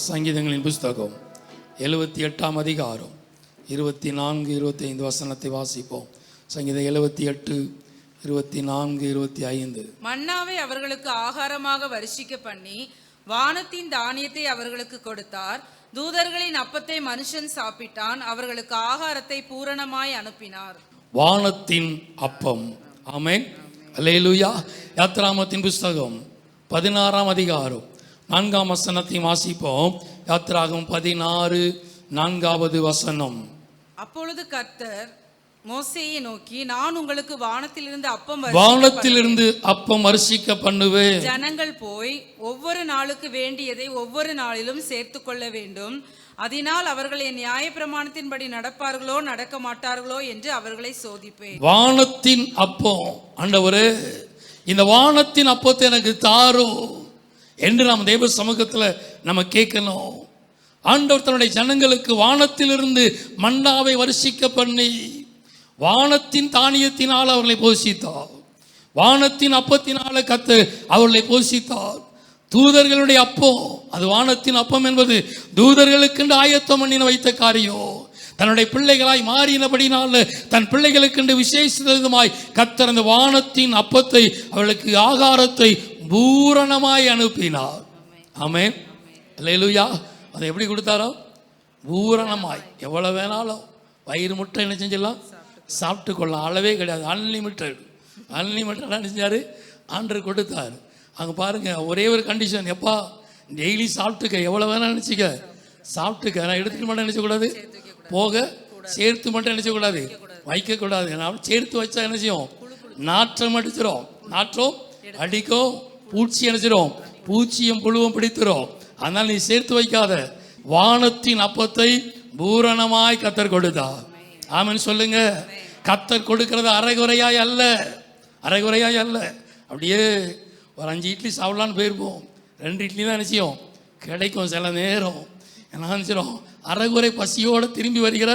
சங்கீதங்களின் புஸ்தகம் 78ஆம் அதிகாரம் 24, 25 வசனத்தை வாசிப்போம். சங்கீதம் 78, 24, 25. மன்னாவை அவர்களுக்கு ஆகாரமாக வருஷிக்க பண்ணி வானத்தின் தானியத்தை அவர்களுக்கு கொடுத்தார். தூதர்களின் அப்பத்தை மனுஷன் சாப்பிட்டான். அவர்களுக்கு ஆகாரத்தை பூரணமாய் அனுப்பினார். வானத்தின் அப்பம். ஆமென். அல்லேலூயா. யாத்ராகமத்தின் புஸ்தகம் 16ஆம் அதிகாரம் 4ஆம் வசனத்தை வாசிப்போம். யாத்ராகமம் 16, 4வது வசனம். அப்பொழுது கர்த்தர் மோசேயை நோக்கி, நான் உங்களுக்கு வானத்திலிருந்து அப்பம் வருஷிக்க பண்ணுவேன். ஜனங்கள் போய் ஒவ்வொரு நாளுக்கு வேண்டியதை ஒவ்வொரு நாளிலும் சேர்த்து கொள்ள வேண்டும். அதனால் அவர்கள் என் நியாயப்பிரமாணத்தின்படி நடப்பார்களோ நடக்க மாட்டார்களோ என்று அவர்களை சோதிப்பேன். வானத்தின் அப்பம். ஆண்டவரே, இந்த வானத்தின் அப்பத்தை எனக்கு தாரும் என்று நாம் தேவ சமூகத்தில் நம்ம கேட்கணும். ஆண்டவர் தன்னுடைய ஜனங்களுக்கு வானத்திலிருந்து மன்னாவை வருஷிக்க பண்ணி வானத்தின் தானியத்தினால் அவர்களை போஷித்தார். வானத்தின் அப்பத்தினால கர்த்தர் அவர்களை போஷித்தார். தூதர்களுடைய அப்பம், அது வானத்தின் அப்பம் என்பது தூதர்களுக்கென்று ஆயத்தம் பண்ணின வைத்த காரியம். தன்னுடைய பிள்ளைகளாய் மாறினபடினால தன் பிள்ளைகளுக்கென்று விசேஷமாய் கர்த்தர் அந்த வானத்தின் அப்பத்தை அவர்களுக்கு ஆகாரத்தை பூரணமாய் அனுப்பினார். ஆமென். அல்லேலூயா. அதை எப்படி கொடுத்தாரோ? பூரணமாய். எவ்வளவு வேணாலும் வயிறு முட்டை என்ன செஞ்சிடலாம், சாப்பிட்டு கொள்ளலாம். அளவே கிடையாது. அன்லிமிட்டட் என்ன செஞ்சாரு? ஆண்டவர் கொடுத்தார். அங்கே பாருங்க, ஒரே ஒரு கண்டிஷன், எப்பா டெய்லி சாப்பிட்டுக்க, எவ்வளோ வேணா நினச்சிக்க, சாப்பிட்டுக்க. நான் எடுத்துக்க மட்டும் நினச்சக்கூடாது, போக சேர்த்து மட்டும் நினச்சக்கூடாது, வைக்கக்கூடாது. நான் சேர்த்து வச்சா என்ன செய்யும்? நாற்றம் அடிச்சிடும். நாற்றம் அடிக்கும், பூச்சி அடிச்சிடும், பூச்சியும் புழுவும் பிடித்துரும். அதனால் நீ சேர்த்து வைக்காத. வானத்தின் அப்பத்தை பூரணமாய் கர்த்தர் கொடுத்தார். ஆமென் சொல்லுங்க. கர்த்தர் கொடுக்கிறது அரைகுறையாய் அல்ல, அரைகுறையாய் அல்ல. அப்படியே ஒரு 5 இட்லி சாப்பிடலான்னு போயிருப்போம், 2 இட்லி தான் நினச்சியும் கிடைக்கும். சில நேரம் என்ன நினச்சிடும், அரைகுறை பசியோடு திரும்பி வருகிற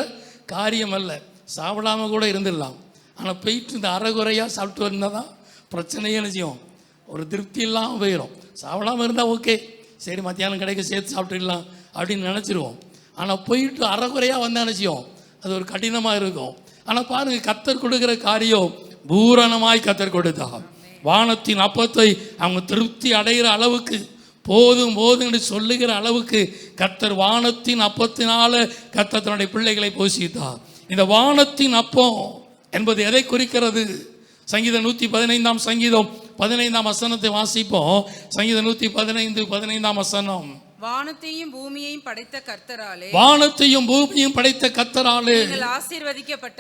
காரியம் அல்ல. சாப்பிடாம கூட இருந்துடலாம். ஆனால் போயிட்டு இந்த அரைகுறையாக சாப்பிட்டு வந்தால் தான் பிரச்சனையே நினச்சியும் ஒரு திருப்தி இல்லாமல் போயிடும். சாப்பிடாமல் இருந்தால் ஓகே, சரி மத்தியானம் கிடைக்க சேர்த்து சாப்பிட்டுடலாம் அப்படின்னு நினச்சிருவோம். ஆனால் போயிட்டு அரைகுறையாக வந்தால் நினச்சியும் அது ஒரு கடினமாக இருக்கும். ஆனால் பாருங்கள், கர்த்தர் கொடுக்குற காரியம் பூரணமாய் கர்த்தர் கொடுத்தா. வானத்தின் அப்பத்தை அவங்க திருப்தி அடைகிற அளவுக்கு, போதும் போதும் என்று சொல்லுகிற அளவுக்கு கர்த்தர் வானத்தின் அப்பத்தினால கர்த்தர் தன்னுடைய பிள்ளைகளை போஷித்தார். இந்த வானத்தின் அப்பம் என்பது எதை குறிக்கிறது? சங்கீதம் 115ஆம் சங்கீதம் 15ஆம் வசனத்தை வாசிப்போம். சங்கீதம் 115, 15ஆம் வசனம். வானத்தையும் பூமியையும் படைத்த கர்த்தராலே, வானத்தையும் பூமியையும் படைத்த கர்த்தராலே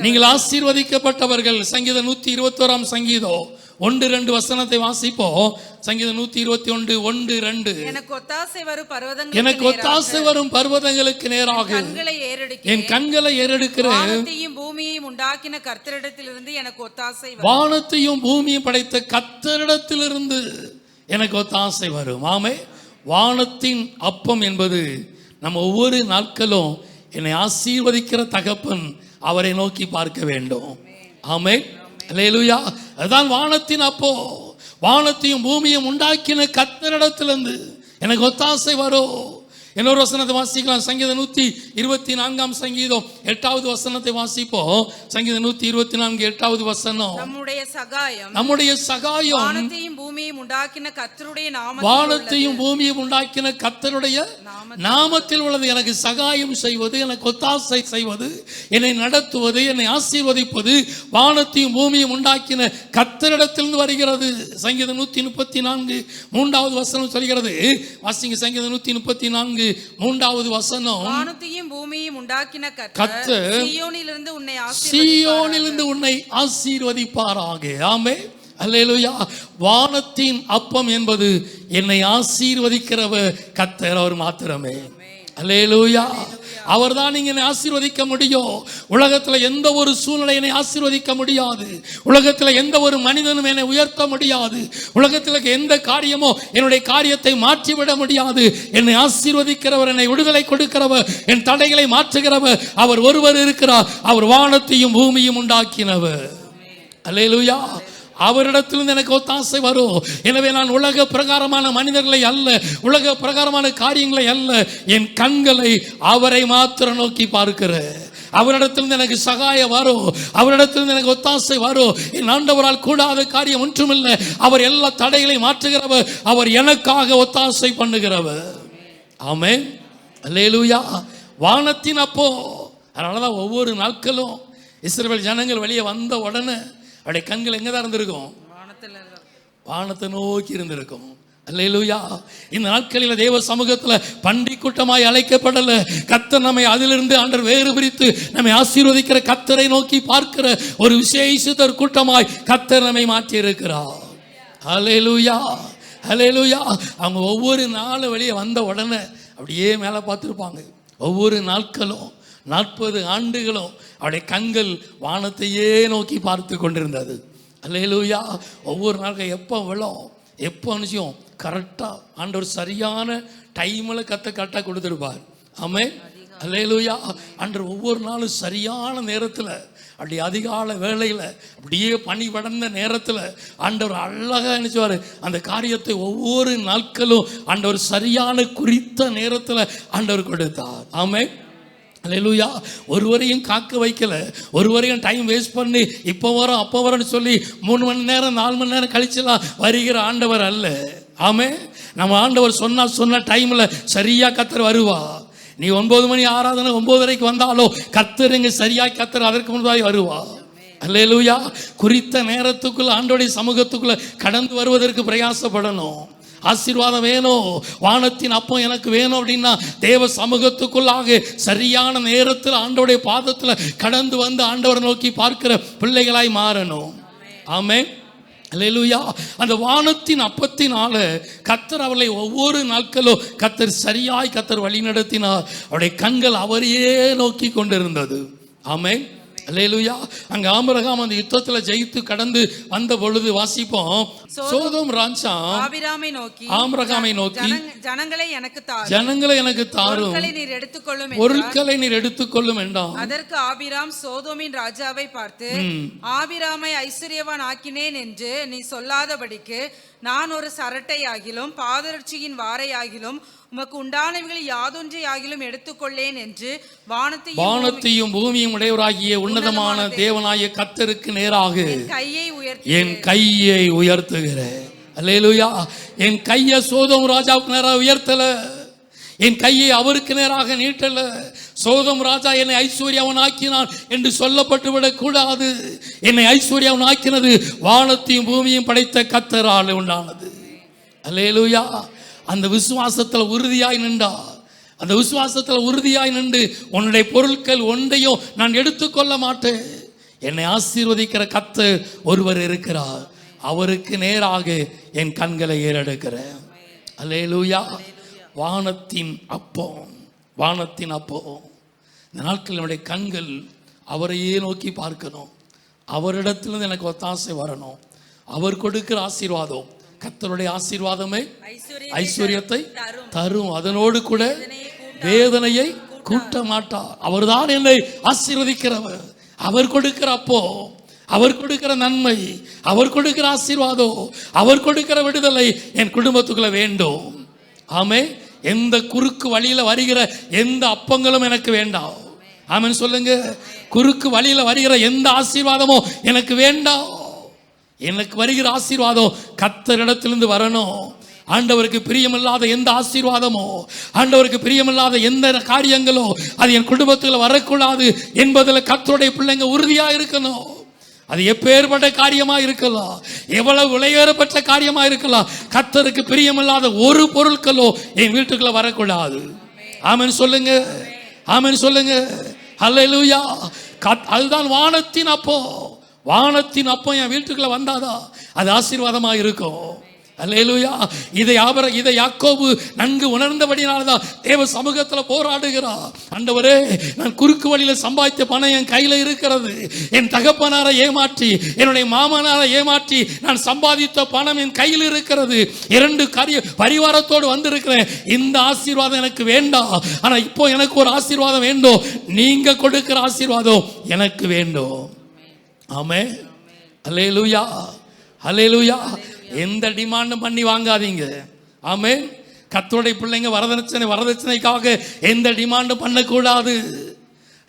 நீங்கள் ஆசீர்வதிக்கப்பட்டவர்கள். சங்கீதம் 121ஆம் சங்கீதம் 1-2 வசனத்தை வாசிப்போம். சங்கீதம் 121, 1-2. எனக்கு ஒத்தாசை வரும் பர்வதங்களுக்கு நேராக என் கண்களை ஏறெடுக்கிறேன். வானத்தையும் பூமியையும் உண்டாக்கின கர்த்தரிடத்திலிருந்து எனக்கு ஒத்தாசை வரும். வானத்தையும் பூமியையும் படைத்த கர்த்தரிடத்திலிருந்து எனக்கு ஒத்தாசை வரும். ஆமே. வானத்தின் அப்பம் என்பது நம்ம ஒவ்வொரு நாட்களும் என்னை ஆசீர்வதிக்கிற தகப்பன் அவரை நோக்கி பார்க்க வேண்டும். ஆமென். அல்லேலூயா. அதுதான் வானத்தின் அப்பம். வானத்தையும் பூமியும் உண்டாக்கின கர்த்தரிடத்திலிருந்து எனக்கு ஒத்தாசை வரும். இன்னொரு வசனத்தை வாசிக்கலாம். சங்கீதம் 124ஆம் சங்கீதம் 8வது வசனத்தை வாசிப்போம். சங்கீதம் 124, 8வது வசனம். நம்முடைய சகாயம் வானத்தையும் பூமியையும் உண்டாக்கின கர்த்தருடைய நாமத்தில் உள்ளது. எனக்கு சகாயம் செய்வது, எனக்கு ஒத்தாசை செய்வது, என்னை நடத்துவது, என்னை ஆசீர்வதிப்பது வானத்தையும் பூமியும் உண்டாக்கின கர்த்தரிடத்திலிருந்து வருகிறது. சங்கீதம் 134, 3வது வசனம் சொல்கிறது. வாசிங்க. சங்கீதம் 134, 3வது வசனம். வானத்தையும் பூமியையும் உண்டாக்கின கர்த்தர் சீயோனிலிருந்து உன்னை ஆசீர்வதிப்பாராக. ஆமென். அல்லேலூயா. வானத்தின் அப்பம் என்பது என்னை ஆசீர்வதிக்கிறவர் கர்த்தர், அவர் மாத்திரமே. அல்லேலூயா. அவர் தான் என்னை ஆசீர்வதிக்க முடியும். உலகத்தில் எந்த ஒரு சூழ்நிலை என்னை ஆசீர்வதிக்க முடியாது. உலகத்தில் எந்த ஒரு மனிதனும் என்னை உயர்த்த முடியாது. உலகத்தில் எந்த காரியமோ என்னுடைய காரியத்தை மாற்றிவிட முடியாது. என்னை ஆசீர்வதிக்கிறவர், என்னை விடுதலை கொடுக்கிறவர், என் தடைகளை மாற்றுகிறவர் அவர் ஒருவர் இருக்கிறார். அவர் வானத்தையும் பூமியும் உண்டாக்கினவர். அல்லேலூயா. அவரிடத்திலிருந்து எனக்கு ஒத்தாசை வரும். எனவே நான் உலக பிரகாரமான மனிதர்களை அல்ல, உலக பிரகாரமான காரியங்களை அல்ல, என் கண்களை அவரை மாத்திரம் நோக்கி பார்க்கிறேன். அவரிடத்திலிருந்து எனக்கு சகாயம் வரும், அவரிடத்திலிருந்து எனக்கு ஒத்தாசை வரும். என் ஆண்டவரால் கூடாத காரியம் ஒன்றுமில்லை. அவர் எல்லா தடைகளை மாற்றுகிறவர், அவர் எனக்காக ஒத்தாசை பண்ணுகிறவர். ஆமென், அல்லேலூயா. வானத்தின் அப்போ, அதனாலதான் ஒவ்வொரு நாட்களும் இஸ்ரவேல் ஜனங்கள் வெளியே வந்த உடனே அவருடைய கண்கள் எங்கே தான் இருந்திருக்கும்? வானத்தை நோக்கி இருந்திருக்கும். அல்லேலூயா. இந்த நாட்களில் தேவ சமூகத்தில் பண்டி கூட்டமாய் அழைக்கப்படல. கர்த்தர் நம்மை அதிலிருந்து ஆண்டவர் வேறு பிரித்து நம்மை ஆசீர்வதிக்கிற கர்த்தரை நோக்கி பார்க்கிற ஒரு விசேஷித்த கூட்டமாய் கர்த்தர் நம்மை மாற்றி இருக்கிறார். அல்லேலூயா, அல்லேலூயா. அவங்க ஒவ்வொரு நாளும் வெளியே வந்த உடனே அப்படியே மேலே பார்த்துருப்பாங்க. ஒவ்வொரு நாட்களும் 40 ஆண்டுகளும் அவருடைய கண்கள் வானத்தையே நோக்கி பார்த்து கொண்டிருந்தது. அல்லேலூயா. ஒவ்வொரு நாளும் எப்போ விழும், எப்போ நிச்சயம் கரெக்டாக ஆண்டவர் சரியான டைமில் கரெக்டாக கொடுத்துருப்பார். ஆமென், அல்லேலூயா. ஆண்டவர் ஒவ்வொரு நாளும் சரியான நேரத்தில், அப்படி அதிகால வேளையில், அப்படியே பனி படர்ந்த நேரத்தில் ஆண்டவர் அழகாக நினைச்சுவார் அந்த காரியத்தை. ஒவ்வொரு நாட்களும் ஆண்டவர் சரியான குறித்த நேரத்தில் ஆண்டவர் கொடுத்தார். ஆமென், அல்லேலூயா. ஒருவரையும் காக்க வைக்கல, ஒருவரையும் டைம் வேஸ்ட் பண்ணி இப்போ வரோம் அப்போ வரோன்னு சொல்லி 3 மணி நேரம் 4 மணி நேரம் கழிச்சலாம் வருகிற ஆண்டவர் அல்ல. ஆமென். நம்ம ஆண்டவர் சொன்ன டைமில் சரியாக கர்த்தர் வருவா. நீ 9 மணி ஆராதனை 9:30 வந்தாலோ கர்த்தர் இங்கே சரியாக கர்த்தர் அதற்கு முன்பாக வருவா. அல்லேலூயா. குறித்த நேரத்துக்குள்ள ஆண்டவருடைய சமூகத்துக்குள்ள கடந்து வருவதற்கு பிரயாசப்படணும். ஆசீர்வாதம் வேணும், வானத்தின் அப்பம் எனக்கு வேணும் அப்படின்னா தேவ சமூகத்துக்குள்ளாக சரியான நேரத்தில் ஆண்டவருடைய பாதத்தில் கடந்து வந்து ஆண்டவரை நோக்கி பார்க்கிற பிள்ளைகளாய் மாறணும். ஆமென், அல்லேலூயா. அந்த வானத்தின் அப்பத்தினால கர்த்தர் அவளை ஒவ்வொரு நாட்களும் கர்த்தர் சரியாய் கர்த்தர் வழி நடத்தினார். அவருடைய கண்கள் அவரையே நோக்கி கொண்டிருந்தது. ஆமென், அல்லேலூயா. அங்க ஆபிரகாம் அந்த யுத்தத்துல ஜெயித்து கடந்து வந்த பொழுது வாசிப்போம், சோதோம் ராஜா ஆபிரகாமை நோக்கி ஜனங்களை எனக்கு தாரும், பொருட்களை நீர் எடுத்துக்கொள்ளும் என்றான். அதற்கு ஆபிராம் சோதோமின் ராஜாவை பார்த்து, ஆபிராமை ஐஸ்வர்யவான் ஆக்கினேன் என்று நீ சொல்லாதபடிக்கு நான் ஒரு சரட்டை ஆகிலும் பாதரட்சியின் வாரை ஆகிலும் உமக்கு உண்டானவைகளை யாதொன்றை ஆகிலும் எடுத்துக்கொள்ளேன் என்று வானத்தையும் பூமியும் உடையவராகிய உன்னதமான தேவனாய கர்த்தருக்கு நேராக என் கையை உயர்த்துகிறேன். அல்லேலூயா. என் கையை சோதோம் ராஜாவுக்கு நேராக உயர்த்தல, என் கையை அவருக்கு நேராக நீட்டல. சோதோம் ராஜா என்னை ஐஸ்வர்யவன் ஆக்கினான் என்று சொல்லப்பட்டு விடக் கூடாது. என்னை ஐஸ்வர்யவன் ஆக்கினது வானத்தையும் பூமியும் படைத்த கர்த்தரால் உண்டானது. அல்லேலூயா. அந்த விசுவாசத்தில் உறுதியாய் நின்றார். அந்த விசுவாசத்தில் உறுதியாய் நின்று உன்னுடைய பொருட்கள் ஒன்றையும் நான் எடுத்துக்கொள்ள மாட்டேன், என்னை ஆசீர்வதிக்கிற கர்த்தர் ஒருவர் இருக்கிறார், அவருக்கு நேராக என் கண்களை ஏறெடுக்கிறேன். அல்லேலூயா. வானத்தின் அப்பம், வானத்தின் அப்பம். இந்த நாட்கள் என்னுடைய கண்கள் அவரையே நோக்கி பார்க்கணும். அவரிடத்திலிருந்து எனக்கு ஒத்தாசை வரணும். அவர் கொடுக்கிற ஆசீர்வாதம், கர்த்தருடைய ஆசீர்வாதமே ஐஸ்வர்யத்தை தரும், அதனோடு கூட வேதனையை கூட்ட மாட்டார். அவர்தான் என்னை ஆசீர்வதிக்கிறவர். அவர் கொடுக்கிற அப்போ, அவர் கொடுக்கிற நன்மை, அவர் கொடுக்கிற ஆசீர்வாதம், அவர் கொடுக்கிற விடுதலை என் குடும்பத்துக்குள்ள வேண்டும். ஆமே. எந்த குறுக்கு வழியில வருகிற எந்த அப்பங்களும் எனக்கு வேண்டாம். ஆமென் சொல்லுங்க. குறுக்கு வழியில வருகிற எந்த ஆசீர்வாதமோ எனக்கு வேண்டாம். எனக்கு வருகிற ஆசீர்வாதம் கர்த்தரிடத்திலிருந்து வரணும். ஆண்டவருக்கு பிரியமில்லாத எந்த ஆசீர்வாதமோ, ஆண்டவருக்கு பிரியமில்லாத எந்த காரியங்களோ அது என் குடும்பத்தில் வரக்கூடாது என்பதில் கர்த்தருடைய பிள்ளைங்க உறுதியா இருக்கணும். அது எப்பேற்பட்ட காரியமா இருக்கலாம், எவ்வளவு விலையேறப்பட்ட காரியமா இருக்கலாம், கர்த்தருக்கு பிரியமில்லாத ஒரு பொருட்களோ என் வீட்டுக்குள்ள வரக்கூடாது. ஆமென் சொல்லுங்க, ஆமென் சொல்லுங்க. அல்லேலூயா. அதுதான் வானத்தின் அப்போ. வானத்தின் அப்போ என் வீட்டுக்குள்ள வந்தாதா அது ஆசீர்வாதமா இருக்கும். அல்லேலூயா. இதை யாக்கோபு நன்கு உணர்ந்தபடினால்தான் தேவ சமூகத்தில் போராடுகிறார். ஆண்டவரே, நான் குறுக்கு வழியில் சம்பாதித்த பணம் என் கையில் இருக்கிறது. என் தகப்பனாரை ஏமாற்றி, என்னுடைய மாமனாரை ஏமாற்றி நான் சம்பாதித்த பணம் என் கையில் இருக்கிறது. 2 பரிவாரத்தோடு வந்திருக்கிறேன். இந்த ஆசீர்வாதம் எனக்கு வேண்டாம். ஆனா இப்போ எனக்கு ஒரு ஆசீர்வாதம் வேண்டும். நீங்க கொடுக்கிற ஆசீர்வாதம் எனக்கு வேண்டும். ஆமென், அல்லேலூயா. ஹல்லேலூயா. எந்த டிமாண்டும் பண்ணி வாங்காதீங்க. ஆமென். கர்த்தருடைய பிள்ளைங்க வரதட்சணைக்காக எந்த டிமாண்டும் பண்ணக்கூடாது.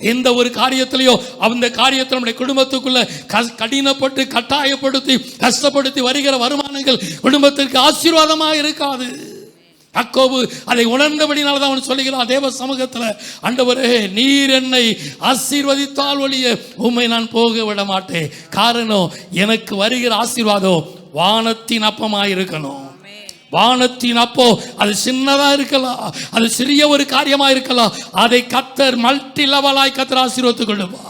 எந்த ஒரு காரியத்திலையோ அந்த காரியத்தை நம்முடைய குடும்பத்துக்குள்ள கடினப்பட்டு கட்டாயப்படுத்தி கஷ்டப்படுத்தி வருகிற வருமானங்கள் குடும்பத்திற்கு ஆசீர்வாதமாக இருக்காது. யாக்கோபு அதை உணர்ந்தபடினால தான் அவன் சொல்லுகிறான் தேவ சமூகத்தில், ஆண்டவரே நீர் என்னை ஆசீர்வதித்தால் ஒழிய உம்மை நான் போக விட மாட்டேன். காரணம், எனக்கு வருகிற ஆசீர்வாதம் வானத்தின் அப்பமாய் இருக்கணும். வானத்தின் அப்போ அது சின்னதா இருக்கலாம், அது சிறிய ஒரு காரியமா இருக்கலாம், அதை கர்த்தர் மல்டி லெவலாய் கர்த்தர் ஆசீர்வதித்துக் கொள்ளுவா,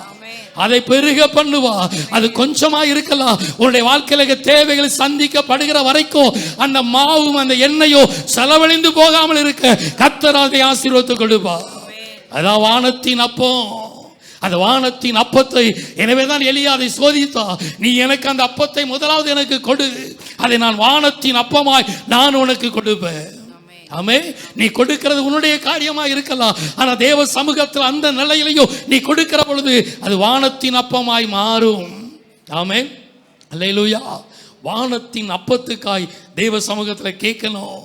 அதை பெருக பண்ணுவா. அது கொஞ்சமா இருக்கலாம், உன்னுடைய வாழ்க்கையில தேவைகள் சந்திக்கப்படுகிற வரைக்கும் அந்த மாவும் அந்த எண்ணெயும் செலவழிந்து போகாமல் இருக்க கர்த்தர் அதை ஆசீர்வதித்துக் கொள்ளுவா. அதான் வானத்தின் அப்பம். அந்த வானத்தின் அப்பத்தை, எனவேதான் எலியா அதை சோதித்தா, நீ எனக்கு அந்த அப்பத்தை முதலாவது எனக்கு கொடு, அதை நான் வானத்தின் அப்பமாய் நான் உனக்கு கொடுப்பேன். ஆமே, நீ கொடுக்கிறது உன்னுடைய காரியமா இருக்கலாம், ஆனா தேவ சமூகத்தில் அந்த நிலையிலையும் நீ கொடுக்கிற பொழுது அது வானத்தின் அப்பமாய் மாறும். ஆமே, அல்லேலூயா. வானத்தின் அப்பத்துக்காய் தேவ சமூகத்தில் கேட்கணும்.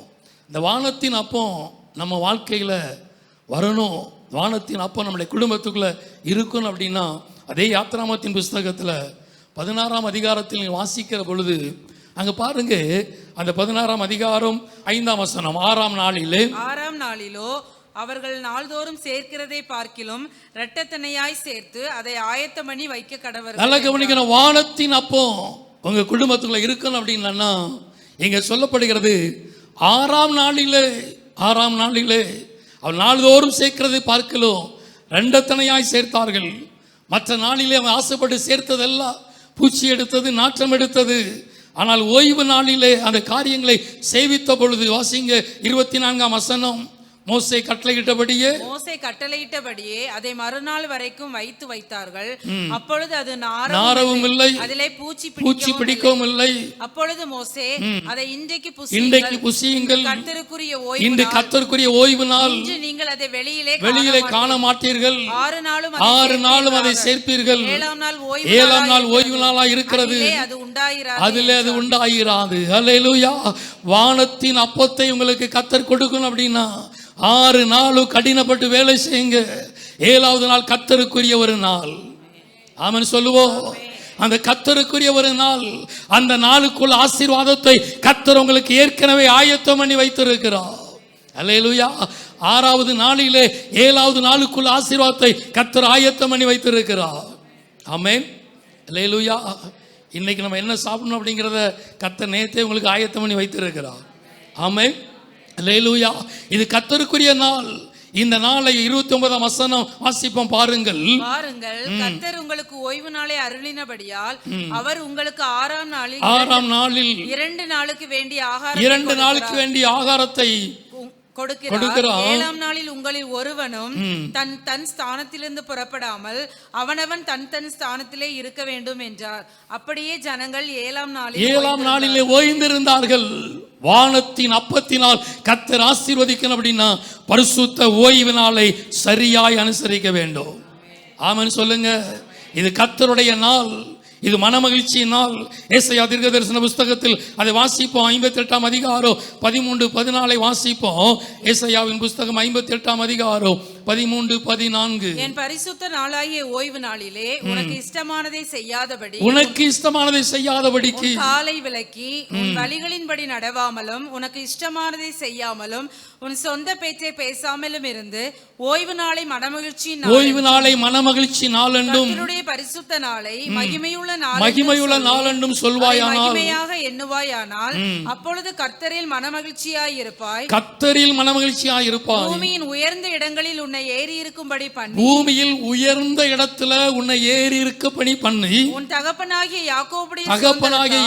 இந்த வானத்தின் அப்பம் நம்ம வாழ்க்கையில வரணும். வானத்தின் அப்பம் நம்முடைய குடும்பத்துக்குள்ள இருக்கணும். அப்படின்னா அதே யாத்திராமத்தின் புஸ்தகத்தில் 16ஆம் அதிகாரத்தில் வாசிக்கிற பொழுது அங்க பாருங்க, அந்த 16ஆம் அதிகாரம் 5ஆம் வசனம், 6ஆம் நாளிலோ அவர்கள் நாள்தோறும் சேர்க்கிறதை பார்க்கிலும் இரட்டத்தனையாய் சேர்த்து அதை ஆயத்தம் பண்ணி வைக்க கடவர்கள். நல்லா கவனிக்கணும். வானத்தின் அப்பம் உங்க குடும்பத்துக்குள்ள இருக்கணும் அப்படின்னா இங்க சொல்லப்படுகிறது 6ஆம் நாளிலே அவன் நாள்தோறும் சேர்க்கிறதை பார்க்கலும் இரண்டத்தனையாய் சேர்த்தார்கள். மற்ற நாளிலே அவன் ஆசைப்பட்டு சேர்த்ததெல்லாம் பூச்சி எடுத்தது, நாற்றம் எடுத்தது. ஆனால் ஓய்வு நாளிலே அந்த காரியங்களை சேவித்த பொழுது வாசிங்க 24ஆம் வசனம், மோசே கட்டளையிட்டபடியே அதை மறுநாள் வரைக்கும் வைத்தார்கள். அப்பொழுது அது நாரவும் இல்லை, அதிலே பூச்சி பிடிக்கவும் இல்லை. அப்பொழுது மோசே அதை இன்றைக்கு புசியுங்கள், கர்த்தருக்குரிய ஓய்வு நாள், நீங்கள் அதை வெளியிலே காண மாட்டீர்கள். 6 நாளும் அதை சேர்ப்பீர்கள். 7ஆம் நாள் ஓய்வு நாளா இருக்கிறது, அதிலே அது உண்டாயிராது. அல்லேலூயா. வானத்தின் அப்பத்தை உங்களுக்கு கர்த்தர் கொடுக்கணும் அப்படின்னா 6 நாளும் கடினப்பட்டு வேலை செய்யுங்க. 7ஆவது நாள் கர்த்தருக்குரிய ஒரு நாள். ஆமென் சொல்லுவோம். அந்த கர்த்தருக்குரிய ஒரு நாள், அந்த நாளுக்குள்ள ஆசீர்வாதத்தை கர்த்தர் உங்களுக்கு ஏற்கனவே ஆயத்தம் பண்ணி வைத்திருக்கிறார். அல்லேலூயா. 6ஆவது நாளிலே 7ஆவது நாளுக்குள்ள ஆசீர்வாதத்தை கர்த்தர் ஆயத்தம் பண்ணி வைத்திருக்கிறார். ஆமென். அல்லேலூயா. இன்னைக்கு நம்ம என்ன சாப்பிடணும் அப்படிங்கிறத கர்த்தர் நேத்தே உங்களுக்கு ஆயத்தம் பண்ணி வைத்திருக்கிறார். ஆமென். அல்லேலூயா. இது கர்த்தருக்குரிய நாள். இந்த நாளை 29ஆம் வசனம் வாசிப்போம். பாருங்கள், கர்த்தர் உங்களுக்கு ஓய்வு நாளை அருளினபடியால் அவர் உங்களுக்கு 6ஆம் நாளில் 2 நாளுக்கு வேண்டிய ஆகாரத்தை கொடுக்கிறார். 7ஆம் நாளில் உங்களில் ஒருவனும் தன் ஸ்தானத்திலிருந்து புறப்படாமல் அவனவன் தன் ஸ்தானத்திலே இருக்க வேண்டும் என்றார். அப்படியே ஜனங்கள் 7ஆம் நாளிலே ஓய்ந்திருந்தார்கள். வானத்தின் அப்பத்தினால் கர்த்தர் ஆசீர்வதிக்கணும் அப்படின்னா பரிசுத்த ஓய்வு நாளை சரியாய் அனுசரிக்க வேண்டும். ஆமென் சொல்லுங்க. இது கர்த்தருடைய நாள், இது மனமகிழ்ச்சியின் நாள். ஏசாயா தீர்க்கதரிசன புஸ்தகத்தில் அதை வாசிப்போம். 58ஆம் அதிகாரம் 13, 14 வாசிப்போம். ஏசாயாவின் புஸ்தகம் 58ஆம் அதிகாரம் 13, 14. என் பரிசுத்த நாளாகிய ஓய்வு நாளிலே உனக்கு இஷ்டமானதை செய்யாதபடிக்கு காலை விலக்கி உன் வழிகளின்படி நடவாமலும் உனக்கு இஷ்டமானதை செய்யாமலும் உன் சொந்த பேச்சை பேசாமலும் இருந்து ஓய்வு நாளை மனமகிழ்ச்சி நாள் என்றும் கர்த்தருடைய பரிசுத்த நாளை மகிமையுள்ள நாள் என்றும் சொல்வாயானால், மகிமையாக எண்ணுவாயானால், அப்பொழுது கர்த்தரில் மனமகிழ்ச்சியாய் இருப்பாய். பூமியின் உயர்ந்த இடங்களில் உன்னை ஏறி இருக்கும்படி பண்ணி, பூமியில் உயர்ந்த இடத்துல உன்னை ஏறி இருக்கப்படி பண்ணி, உன் தகப்பனாகிய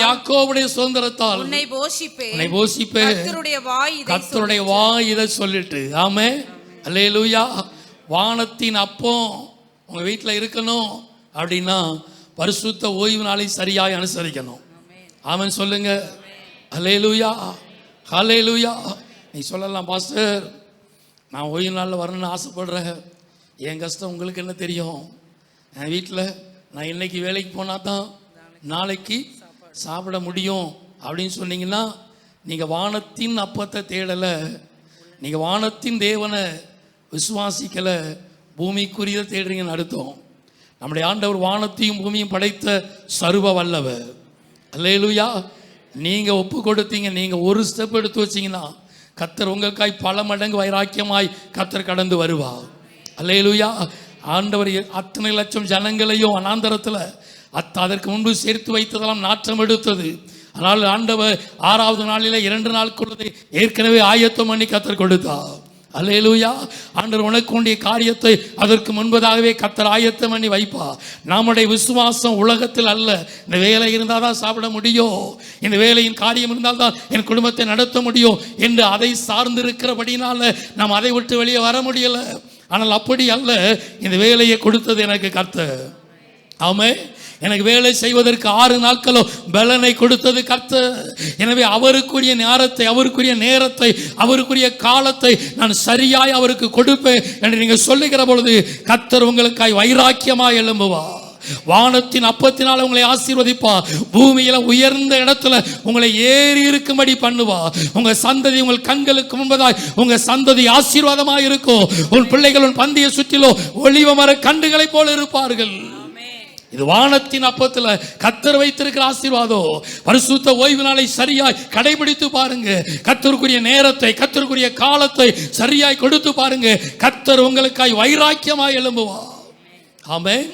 யாக்கோபுடைய சுதந்திரத்தால் உன்னை போஷிப்பேன். கர்த்தருடைய வாய் இதை சொல்லிட்டு. ஆமென். அல்லேலூயா. வானத்தின் அப்பம் உங்க வீட்டில் இருக்கணும் அப்படின்னா பரிசுத்த ஓய்வு நாளை சரியாய் அனுசரிக்கணும். ஆமென் சொல்லுங்க. அல்லேலூயா. ஹல்லேலூயா. நீ சொல்லலாம், பாஸ்டர் நான் ஓய்வு நாளில் வரணும்னு ஆசைப்படுறேன், என் கஷ்டம் உங்களுக்கு என்ன தெரியும்? என் வீட்டில் நான் இன்னைக்கு வேலைக்கு போனால் தான் நாளைக்கு சாப்பிட முடியும் அப்படின்னு சொன்னீங்கன்னா நீங்கள் வானத்தின் அப்பத்தை தேடலை, நீங்கள் வானத்தின் தேவனை விசுவாசிக்கலை, பூமிக்குரியதை தேடுறீங்கன்னு அர்த்தம். நம்முடைய ஆண்டவர் வானத்தையும் பூமியும் படைத்த சர்வ வல்லவர். அல்லேலூயா. நீங்கள் ஒப்பு கொடுத்தீங்க, நீங்கள் ஒரு ஸ்டெப் எடுத்து வச்சிங்கன்னா கர்த்தர் உங்களுக்காய் பல மடங்கு வைராக்கியமாய் கர்த்தர் கடந்து வருவார். அல்லேலூயா. ஆண்டவர் அத்தனை லட்சம் ஜனங்களையும் அனாந்தரத்தில் அதற்கு முன்பு சேர்த்து வைத்ததெல்லாம் நாற்றம் எடுத்தது. அதனால் ஆண்டவர் 6வது நாளில் 2 நாளுக்குள்ளதை ஏற்கனவே ஆயத்தம் பண்ணி கர்த்தர் கொடுத்தார். அல்லேலூயா. ஆண்டவர் உனக்கு வேண்டிய காரியத்தை அதற்கு முன்பதாகவே கர்த்தர் ஆயத்தம் பண்ணி வைப்பா. நம்முடைய விசுவாசம் உலகத்தில் அல்ல. இந்த வேலை இருந்தால் தான் சாப்பிட முடியும், இந்த வேலையின் காரியம் இருந்தால் தான் என் குடும்பத்தை நடத்த முடியும் என்று அதை சார்ந்திருக்கிறபடினால நாம் அதை விட்டு வெளியே வர முடியலை. ஆனால் அப்படி அல்ல, இந்த வேலையை கொடுத்தது எனக்கு கர்த்தர். ஆமென். எனக்கு வேலை செய்வதற்கு 6 நாட்களோ பலனை கொடுத்தது கர்த்தர். எனவே அவருக்குரிய நேரத்தை, அவருக்குரிய நேரத்தை, அவருக்குரிய காலத்தை நான் சரியாய் அவருக்கு கொடுப்பேன் என்று நீங்கள் சொல்லுகிற பொழுது கர்த்தர் உங்களுக்காய் வைராக்கியமாய் எழும்புவா. வானத்தின் அப்பத்தினால் உங்களை ஆசீர்வதிப்பா. பூமியில உயர்ந்த இடத்துல உங்களை ஏறி இருக்கும்படி பண்ணுவா. உங்க சந்ததி உங்கள் கண்களுக்கு முன்பதாய் உங்க சந்ததி ஆசீர்வாதமாய் இருக்கும். உன் பிள்ளைகள் உன் பந்திய சுற்றிலோ ஒளிவ மர கண்டுகளை போல இருப்பார்கள். இது வானத்தின் அப்பத்துல கர்த்தர் வைத்திருக்கிற ஆசீர்வாதம். பரிசுத்த ஓய்வு நாளை சரியாய் கடைபிடித்து பாருங்க. கர்த்தருக்குரிய நேரத்தை, கர்த்தருக்குரிய காலத்தை சரியாய் கொடுத்து பாருங்க. கர்த்தர் உங்களுக்காய் வைராக்கியமாய் எழும்புவா. ஆமென்.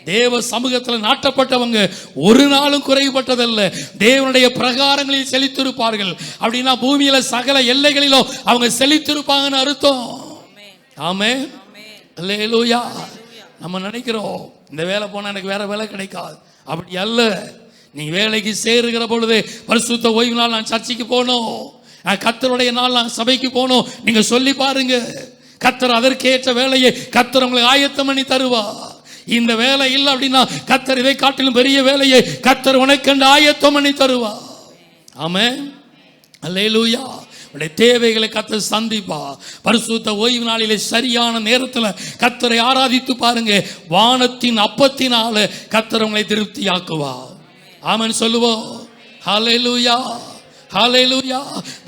தேவ சமூகத்தில் நாட்டப்பட்டவங்க ஒரு நாளும் குறைபட்டதல்ல. தேவனுடைய பிரகாரங்களில் செழித்திருப்பார்கள். அப்படின்னா பூமியில சகல எல்லைகளிலும் அவங்க செழித்திருப்பாங்கன்னு அர்த்தம். ஆமென். அல்லேலூயா. நம்ம நினைக்கிறோம் இந்த வேலை போனால் எனக்கு வேற வேலை கிடைக்காது. அப்படி அல்ல. நீ வேலைக்கு சேருகிற பொழுது பரிசுத்த ஓய்வு நாள் நான் சர்ச்சைக்கு போகணும், கர்த்தருடைய நாள் நான் சபைக்கு போகணும் நீங்க சொல்லி பாருங்க. கர்த்தர் அதற்கேற்ற வேலையை கர்த்தர் உங்களுக்கு ஆயத்தம் பண்ணி தருவா. இந்த வேலை இல்லை அப்படின்னா கர்த்தர் இதை காட்டிலும் பெரிய வேலையை கர்த்தர் உனக்கென்று ஆயத்தம் பண்ணி தருவா. ஆமென். அல்லேலூயா. உடைய தேவைகளை கர்த்தர் சந்திப்பா. பரிசுத்த ஓய்வு நாளிலே சரியான நேரத்தில் கர்த்தரை ஆராதித்து பாருங்க. வானத்தின் அப்பத்தினால கர்த்தர் உங்களை திருப்தியாக்குவா. ஆமென் சொல்லுவோம். ஹல்லேலூயா, ஹல்லேலூயா.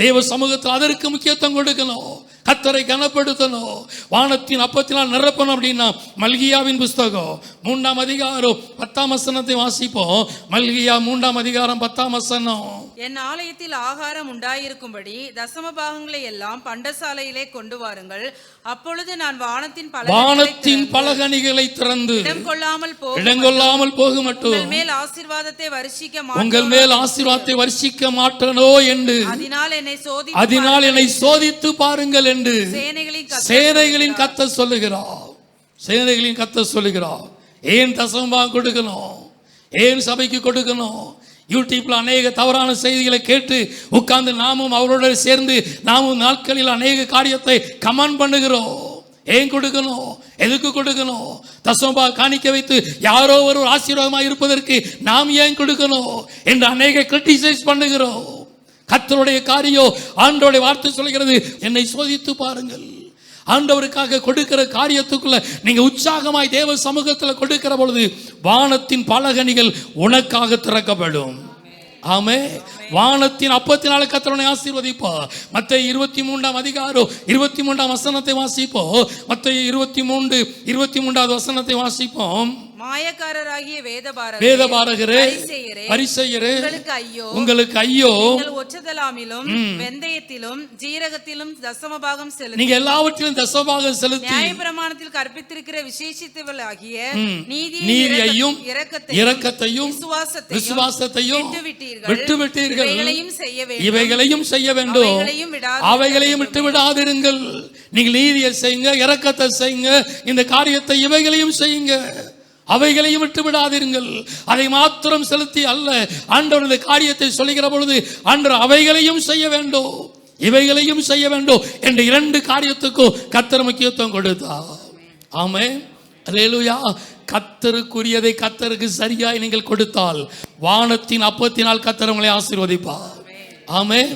தேவ சமூகத்தில் அதற்கு முக்கியத்துவம் கொடுக்கணும், கர்த்தரை கனப்படுத்தணும். வானத்தின் அப்பத்தினால் நிரப்பணும். அப்படின்னா மல்கியாவின் புஸ்தகம் 3ஆம் அதிகாரம் 10ஆம் வசனத்தை வாசிப்போம். மல்கியா 3ஆம் அதிகாரம் 10ஆம் வசனம். என் ஆலயத்தில் ஆகாரம் உண்டாயிருக்கும்படி தசம பாகங்களை எல்லாம் பண்டசாலையிலே கொண்டு வாருங்கள். அப்பொழுது நான் வானத்தின் பலகணிகளை திறந்து இடம் கொள்ளாமல் போக மட்டும் உங்கள் மேல் ஆசீர்வாதத்தை வருஷிக்க மாட்டேனோ என்று அதனால் என்னை சோதித்து பாருங்கள் என்று சேனைகளின் கர்த்தர் சொல்லுகிறார். சேனைகளின் கர்த்தர் சொல்லுகிறார். ஏன் தசமபாகம் கொடுக்கணும், ஏன் சபைக்கு கொடுக்கணும்? யூடியூப்ல அநேக தவறான செய்திகளை கேட்டு உட்கார்ந்து நாமும் அவரோட சேர்ந்து நாமும் நாட்களில் அநேக காரியத்தை கமெண்ட் பண்ணுகிறோம். ஏன் கொடுக்கணும், எதுக்கு கொடுக்கணும்? தசமபா காணிக்க வைத்து யாரோ ஒரு ஆசீர்வாதமாக இருப்பதற்கு நாம் ஏன் கொடுக்கணும் என்று அநேக கிரிட்டிசைஸ் பண்ணுகிறோம். கர்த்தருடைய காரியம், ஆண்டவருடைய வார்த்தை சொல்கிறது, என்னை சோதித்து பாருங்கள். ஆண்டவருக்காக கொடுக்கிற காரியத்துக்குள்ள நீங்க உற்சாகமாய் தேவ சமூகத்தில் கொடுக்கிற பொழுது வானத்தின் பலகணிகள் உனக்காக திறக்கப்படும். ஆமென். வானத்தின் அப்பத்தினால கர்த்தர் ஆசீர்வதிப்பா. மத்தேயு 23ஆம் அதிகாரம் 23ஆம் வசனத்தை வாசிப்போம். மத்தேயு 23வது வசனத்தை வாசிப்போம். மாயக்காரராகிய வேதபாரகரே, பரிசேயரே, உங்களுக்கு ஐயோ, ஒற்றதலாமிலும் வெந்தயத்திலும் ஜீரகத்திலும் தசமபாகம் செலுத்தி, நீங்க எல்லாவற்றிலும் தசமபாகம் செலுத்தி நியாயப்பிரமாணத்தில் கற்பித்திருக்கிற விசேஷித்தவளாகிய நீதியையும் இரக்கத்தையும் விசுவாசத்தையும் விட்டுவிட்டீர்கள். இவைகளையும் செய்ய வேண்டும், அவைகளையும் விட்டு விடாதிருங்கள். நீங்கள் நீதியை செய்யுங்க, இரக்கத்தை செய்யுங்க, இந்த காரியத்தை இவைகளையும் செய்யுங்க, அவைகளையும் விட்டு விடாதீர்கள். அதை மாத்திரம் செலுத்தி அல்ல, ஆண்டவர் இந்த காரியத்தை சொல்லுகிற பொழுது ஆண்டவர் அவைகளையும் செய்ய வேண்டும், இவைகளையும் செய்ய வேண்டும் என்ற 2 காரியத்துக்கும் கர்த்தர் முக்கியத்துவம் கொடுத்தார். ஆமென். அல்லேலூயா. கர்த்தருக்குரியதை கர்த்தருக்கு சரியாய் நீங்கள் கொடுத்தால் வானத்தின் அப்பத்தினால் கர்த்தர் உங்களை ஆசீர்வதிப்பார். ஆமென்.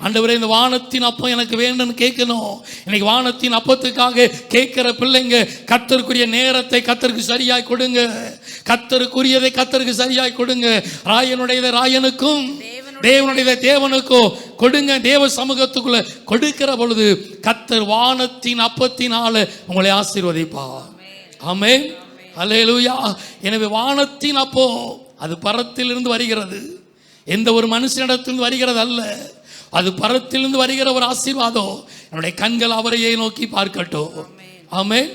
ஆண்டவரே இந்த வானத்தின் அப்பம் எனக்கு வேண்டும்னு கேட்கணும். இன்னைக்கு வானத்தின் அப்பத்துக்காக கேட்கிற பிள்ளைங்க கர்த்தருக்குரிய நேரத்தை கர்த்தருக்கு சரியாய் கொடுங்க. கர்த்தருக்குரியதை கர்த்தருக்கு சரியாய் கொடுங்க. ராயனுடையதை ராயனுக்கும் தேவனுடைய தேவனுக்கும் கொடுங்க. தேவ சமூகத்துக்குள்ள கொடுக்கிற பொழுது கர்த்தர் வானத்தின் அப்பத்தினால உங்களை ஆசீர்வதிப்பார். ஆமென், அல்லேலூயா. எனவே வானத்தின் அப்போ அது பரத்திலிருந்து வருகிறது, எந்த ஒரு மனுஷனிடத்திலிருந்து வருகிறது அல்ல. அது பரத்திலிருந்து வருகிற ஒரு ஆசீர்வாதம். என்னுடைய கண்கள் அவரையே நோக்கி பார்க்கட்டும். ஆமென்.